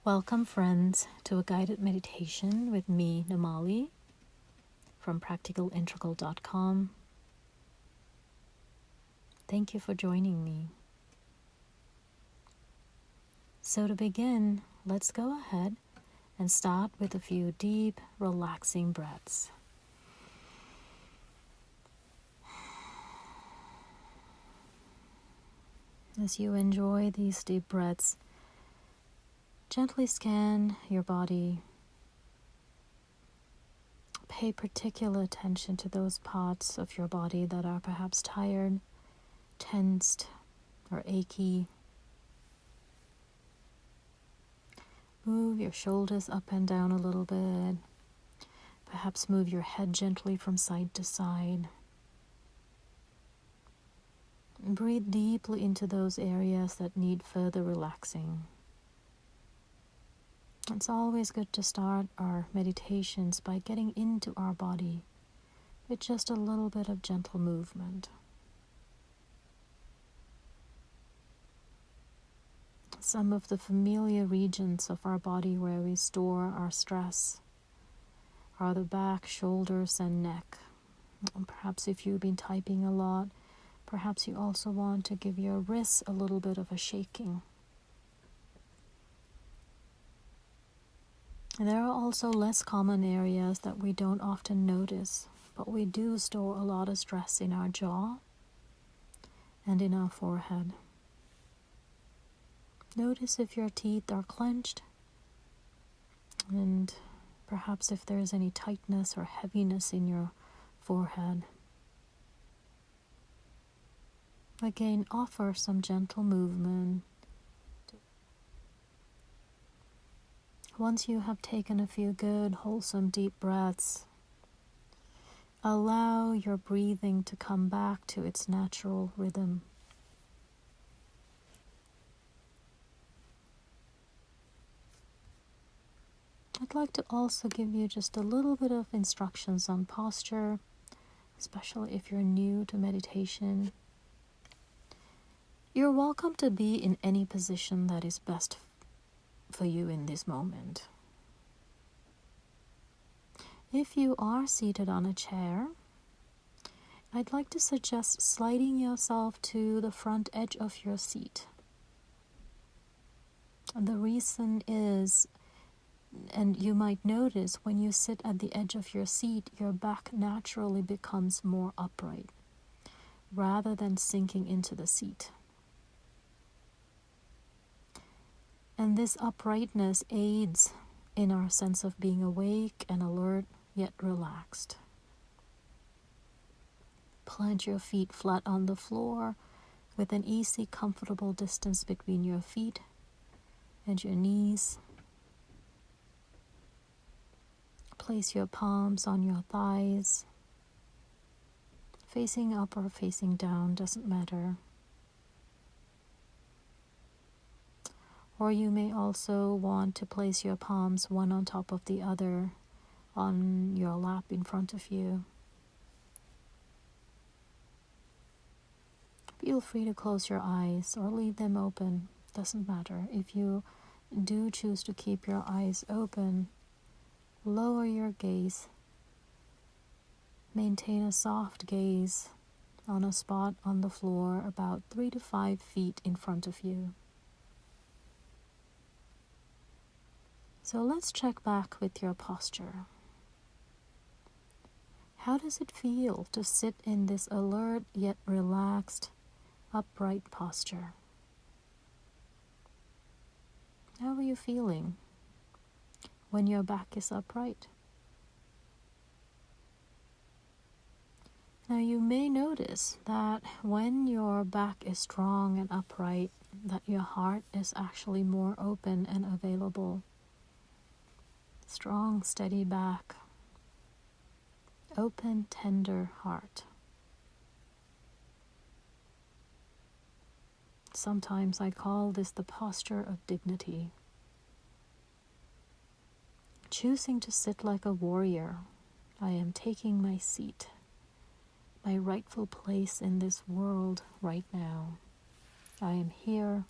Welcome, friends, to a guided meditation with me, Namali, from practicalintegral.com. Thank you for joining me. So to begin, let's go ahead and start with a few deep, relaxing breaths. As you enjoy these deep breaths, gently scan your body. Pay particular attention to those parts of your body that are perhaps tired, tensed, or achy. Move your shoulders up and down a little bit. Perhaps move your head gently from side to side. Breathe deeply into those areas that need further relaxing. It's always good to start our meditations by getting into our body with just a little bit of gentle movement. Some of the familiar regions of our body where we store our stress are the back, shoulders, and neck. And perhaps if you've been typing a lot, perhaps you also want to give your wrists a little bit of a shaking. And there are also less common areas that we don't often notice, but we do store a lot of stress in our jaw and in our forehead. Notice if your teeth are clenched, and perhaps if there's any tightness or heaviness in your forehead. Again, offer some gentle movement. Once you have taken a few good, wholesome, deep breaths, allow your breathing to come back to its natural rhythm. I'd like to also give you just a little bit of instructions on posture, especially if you're new to meditation. You're welcome to be in any position that is best for you in this moment. If you are seated on a chair, I'd like to suggest sliding yourself to the front edge of your seat. And the reason is, and you might notice when you sit at the edge of your seat, your back naturally becomes more upright rather than sinking into the seat. And this uprightness aids in our sense of being awake and alert, yet relaxed. Plant your feet flat on the floor with an easy, comfortable distance between your feet and your knees. Place your palms on your thighs. Facing up or facing down, doesn't matter. Or you may also want to place your palms one on top of the other on your lap in front of you. Feel free to close your eyes or leave them open, doesn't matter. If you do choose to keep your eyes open, lower your gaze. Maintain a soft gaze on a spot on the floor about 3 to 5 feet in front of you. So let's check back with your posture. How does it feel to sit in this alert yet relaxed, upright posture? How are you feeling when your back is upright? Now you may notice that when your back is strong and upright, that your heart is actually more open and available. Strong, steady back. Open, tender heart. Sometimes I call this the posture of dignity. choosing to sit like a warrior. I am taking my seat, my rightful place in this world right now. I am here,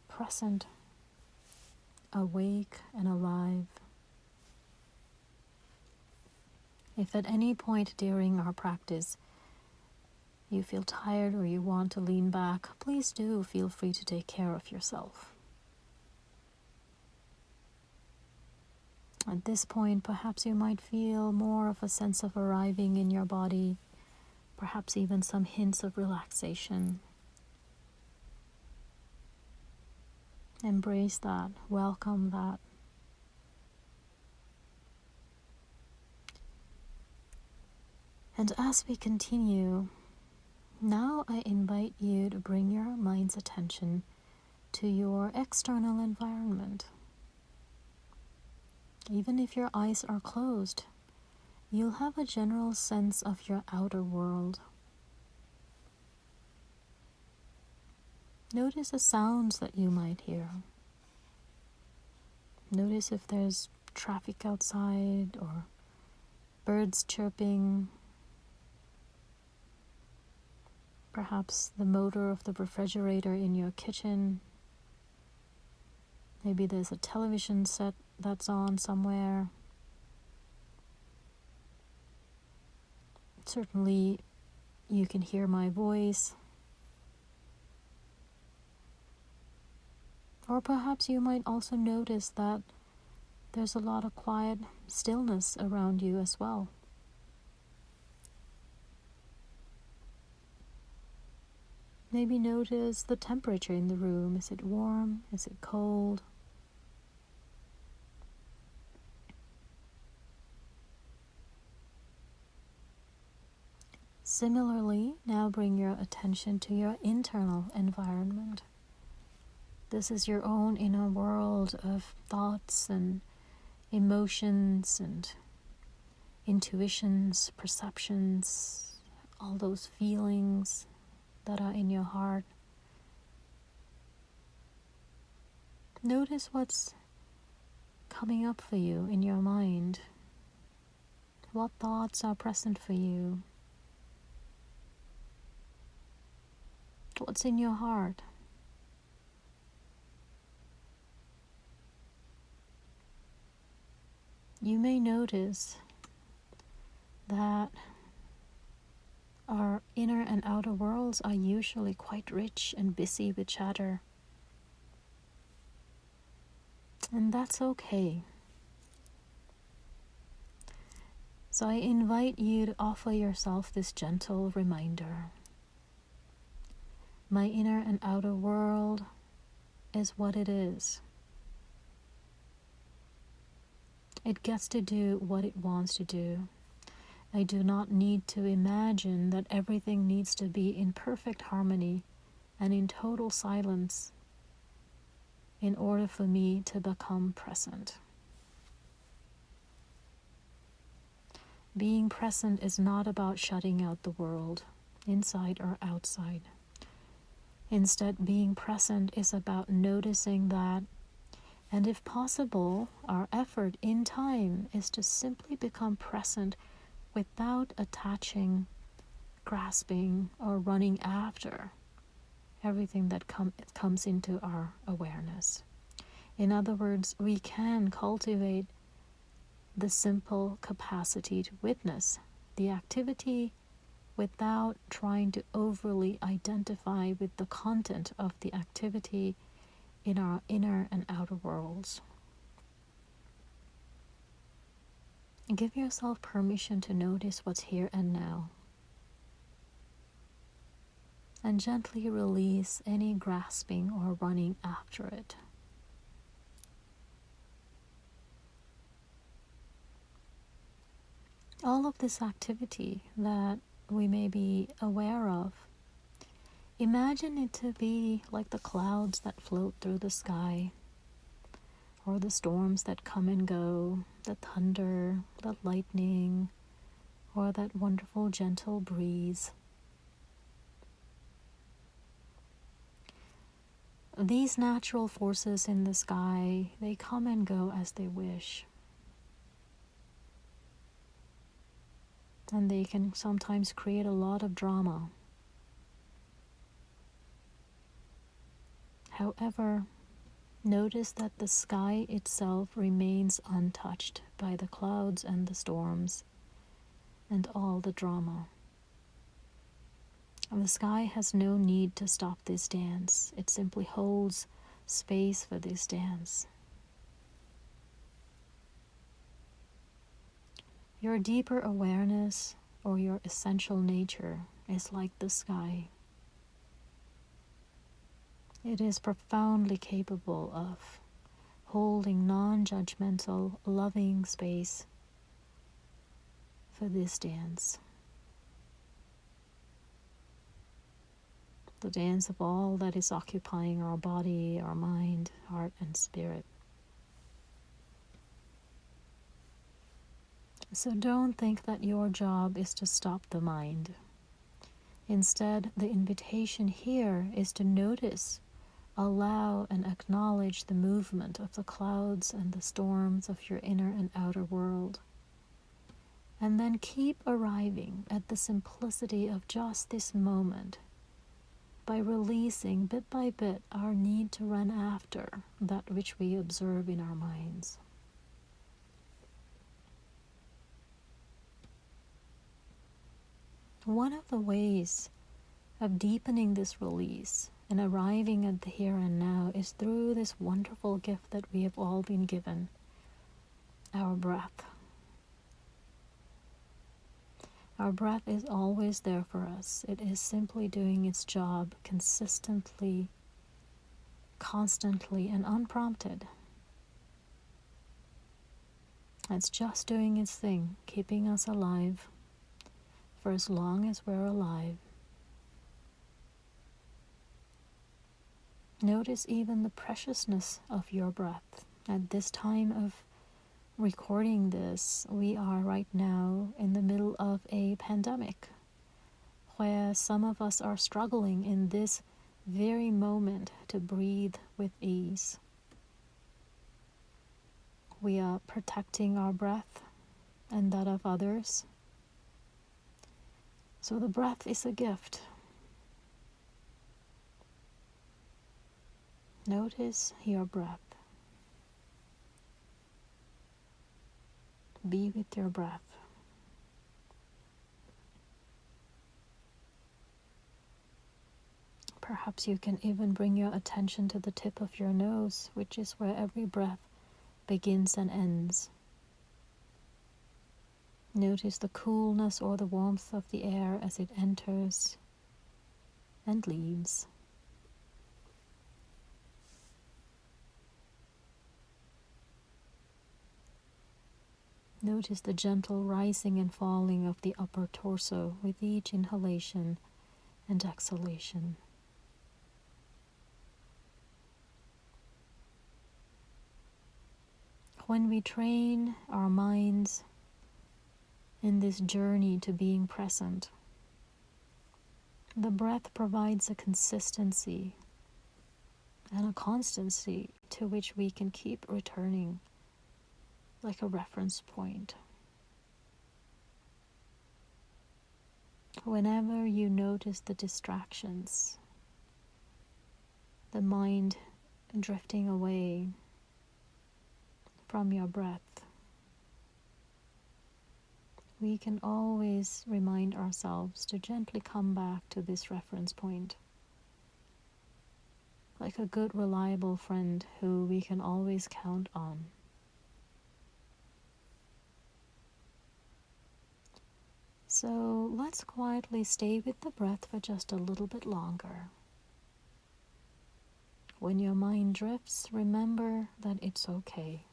present, awake and alive. If at any point during our practice you feel tired or you want to lean back, please do feel free to take care of yourself. At this point, perhaps you might feel more of a sense of arriving in your body, perhaps even some hints of relaxation. Embrace that, welcome that. And as we continue, now I invite you to bring your mind's attention to your external environment. Even if your eyes are closed, you'll have a general sense of your outer world. Notice the sounds that you might hear. Notice if there's traffic outside or birds chirping. Perhaps the motor of the refrigerator in your kitchen. Maybe there's a television set that's on somewhere. Certainly, you can hear my voice. Or perhaps you might also notice that there's a lot of quiet stillness around you as well. Maybe notice the temperature in the room. Is it warm? Is it cold? Similarly, now bring your attention to your internal environment. This is your own inner world of thoughts and emotions and intuitions, perceptions, all those feelings that are in your heart. Notice what's coming up for you in your mind. What thoughts are present for you? What's in your heart? You may notice that our inner and outer worlds are usually quite rich and busy with chatter. And that's okay. So I invite you to offer yourself this gentle reminder. My inner and outer world is what it is. It gets to do what it wants to do. I do not need to imagine that everything needs to be in perfect harmony and in total silence in order for me to become present. Being present is not about shutting out the world, inside or outside. Instead, being present is about noticing that, and if possible, our effort in time is to simply become present without attaching, grasping, or running after everything that comes into our awareness. In other words, we can cultivate the simple capacity to witness the activity without trying to overly identify with the content of the activity in our inner and outer worlds. Give yourself permission to notice what's here and now, and gently release any grasping or running after it. All of this activity that we may be aware of, imagine it to be like the clouds that float through the sky, or the storms that come and go, the thunder, the lightning, or that wonderful gentle breeze. These natural forces in the sky, they come and go as they wish. And they can sometimes create a lot of drama. However, notice that the sky itself remains untouched by the clouds and the storms and all the drama. And the sky has no need to stop this dance. It simply holds space for this dance. Your deeper awareness or your essential nature is like the sky. It is profoundly capable of holding non-judgmental, loving space for this dance. The dance of all that is occupying our body, our mind, heart, and spirit. So don't think that your job is to stop the mind. Instead, the invitation here is to notice, allow, and acknowledge the movement of the clouds and the storms of your inner and outer world. And then keep arriving at the simplicity of just this moment by releasing bit by bit our need to run after that which we observe in our minds. One of the ways of deepening this release and arriving at the here and now is through this wonderful gift that we have all been given, our breath. Our breath is always there for us. It is simply doing its job consistently, constantly, and unprompted. It's just doing its thing, keeping us alive for as long as we're alive. Notice even the preciousness of your breath. At this time of recording this, we are right now in the middle of a pandemic where some of us are struggling in this very moment to breathe with ease. We are protecting our breath and that of others. So the breath is a gift. Notice your breath. Be with your breath. Perhaps you can even bring your attention to the tip of your nose, which is where every breath begins and ends. Notice the coolness or the warmth of the air as it enters and leaves. Notice the gentle rising and falling of the upper torso with each inhalation and exhalation. When we train our minds in this journey to being present, the breath provides a consistency and a constancy to which we can keep returning like a reference point. Whenever you notice the distractions, the mind drifting away from your breath, we can always remind ourselves to gently come back to this reference point, like a good, reliable friend who we can always count on. So let's quietly stay with the breath for just a little bit longer. When your mind drifts, remember that it's okay.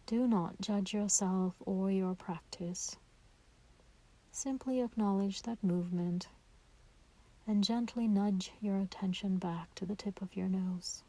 Do not judge yourself or your practice. Simply acknowledge that movement and gently nudge your attention back to the tip of your nose.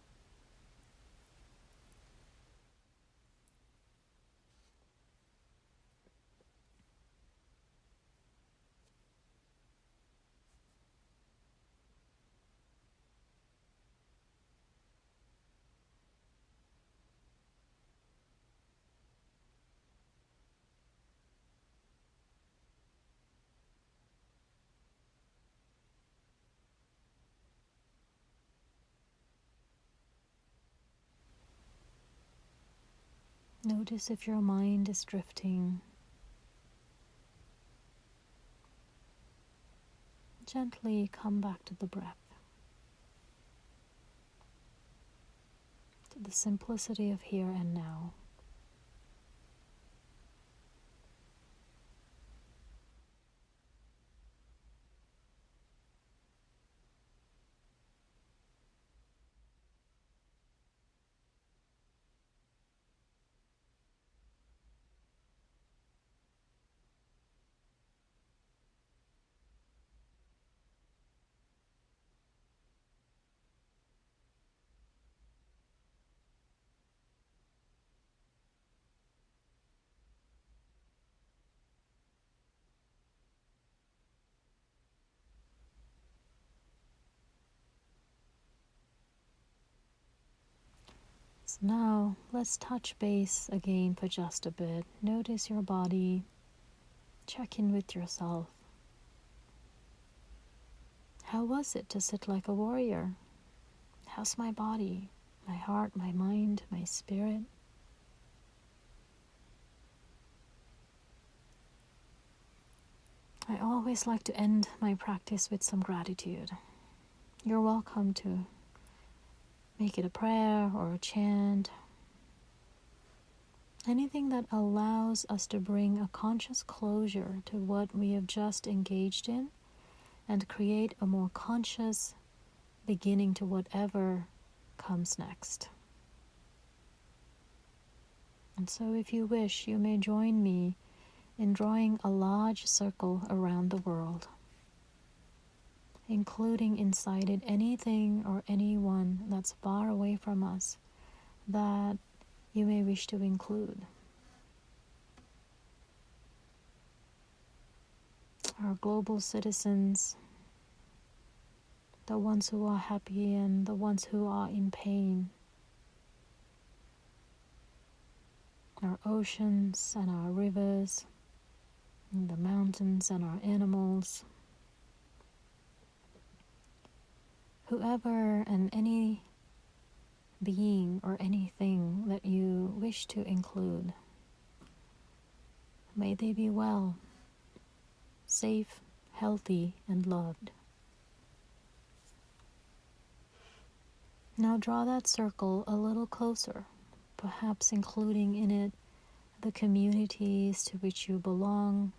Notice if your mind is drifting. Gently come back to the breath, to the simplicity of here and now. So now let's touch base again for just a bit. Notice your body. Check in with yourself. How was it to sit like a warrior? How's my body, my heart, my mind, my spirit? I always like to end my practice with some gratitude. You're welcome to make it a prayer or a chant. Anything that allows us to bring a conscious closure to what we have just engaged in and create a more conscious beginning to whatever comes next. And so if you wish, you may join me in drawing a large circle around the world, including inside it anything or anyone that's far away from us that you may wish to include. Our global citizens, the ones who are happy and the ones who are in pain, our oceans and our rivers, and the mountains and our animals, whoever and any being or anything that you wish to include. May they be well, safe, healthy, and loved. Now draw that circle a little closer, perhaps including in it the communities to which you belong,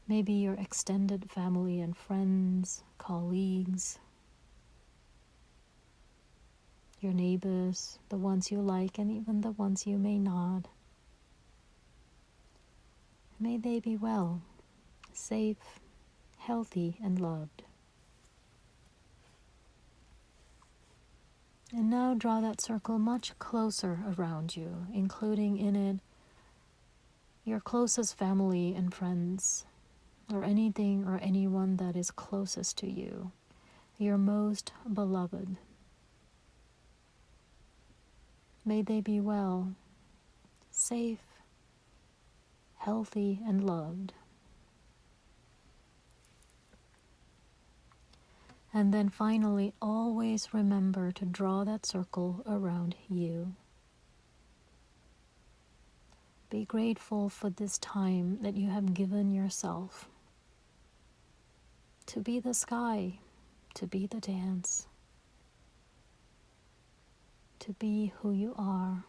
maybe your extended family and friends, colleagues, your neighbors, the ones you like and even the ones you may not. May they be well, safe, healthy, and loved. And now draw that circle much closer around you, including in it your closest family and friends, or anything or anyone that is closest to you, your most beloved. May they be well, safe, healthy, and loved. And then finally, always remember to draw that circle around you. Be grateful for this time that you have given yourself to be the sky, to be the dance, to be who you are.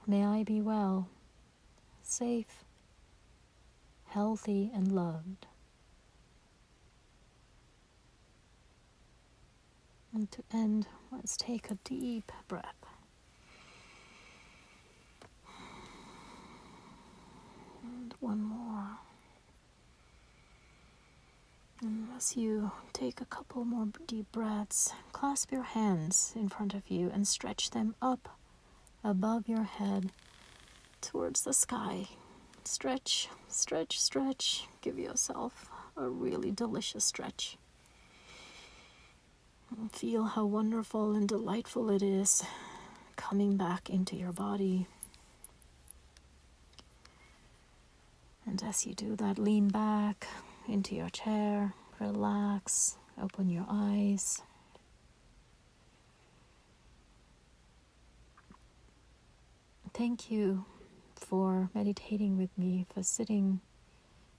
May I be well, safe, healthy, and loved. And to end, let's take a deep breath. And one more. And as you take a couple more deep breaths, clasp your hands in front of you and stretch them up above your head towards the sky. Stretch, stretch, stretch. Give yourself a really delicious stretch. And feel how wonderful and delightful it is coming back into your body. And as you do that, lean back into your chair, relax, open your eyes. Thank you for meditating with me, for sitting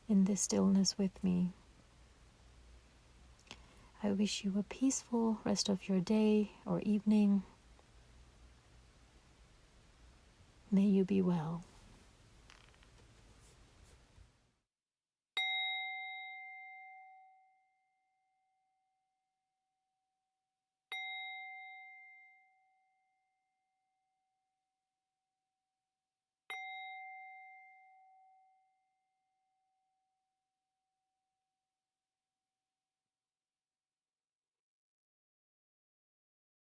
in this stillness with me. I wish you a peaceful rest of your day or evening. May you be well.